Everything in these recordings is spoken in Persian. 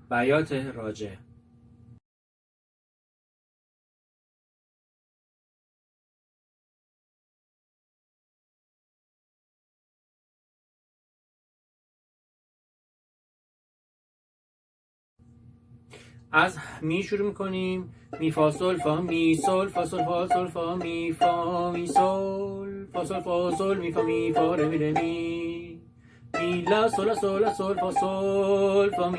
بیات راجع. از می شروع میکنیم. می فا سل فا می سل فا سل فا سل فا می فا می سل فا سل فا سل می فا می فا ره می ره می می لا سل سل سل فا سل فا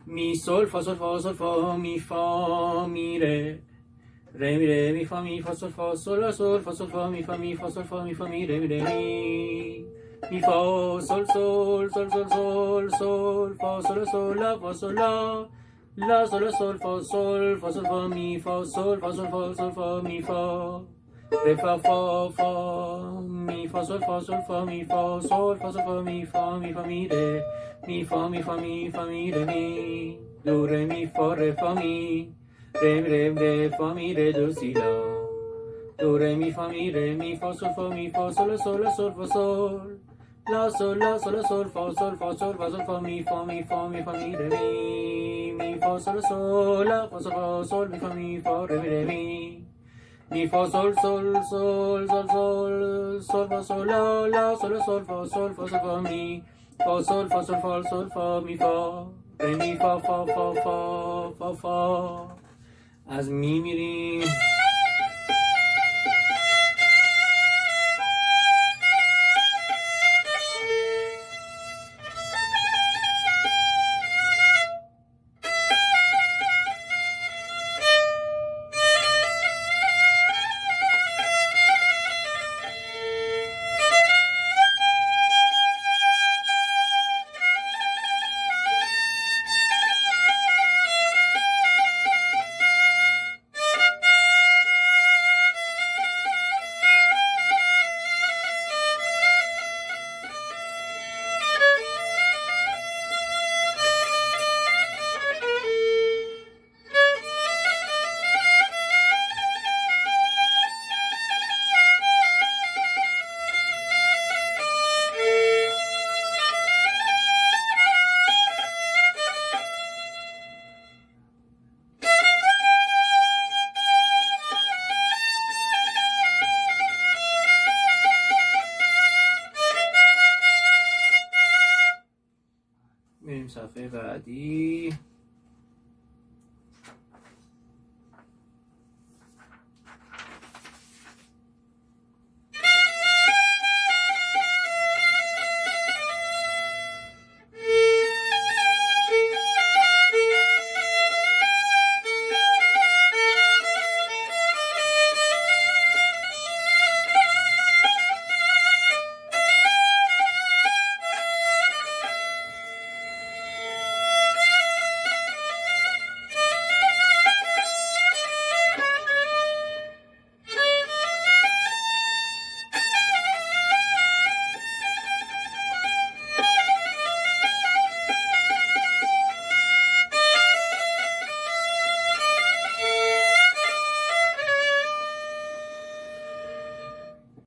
می سل فا سل فا سل فا می فا می ره ره می ره می فا سل فا سل سل فا سل فا می فا سل فا می فا می ره می ره می فا سل سل سل سل سل سل فا سل سل لا فا سل لا لا سل سل فا سل فا سل فا می فا سل فا سل فا سل فا می فا ره فا فا فا می فا سل فا می فا سل فا سل فا می فا می ره می فا می ره می دو ره می فا ره فا می ره ره فا می ره دو سی لا دو ره می فا سل فا می فا سل سل فا سل لا سل سل فا سل فا سل فا می فا می ره می فا سل سل لا فا سل می فا ره می ره می فا سل سل سل سل سل فا سل لا سل فا می فا سل فا می فا ره می فا فا از می میریم. میریم صفحه بعدی.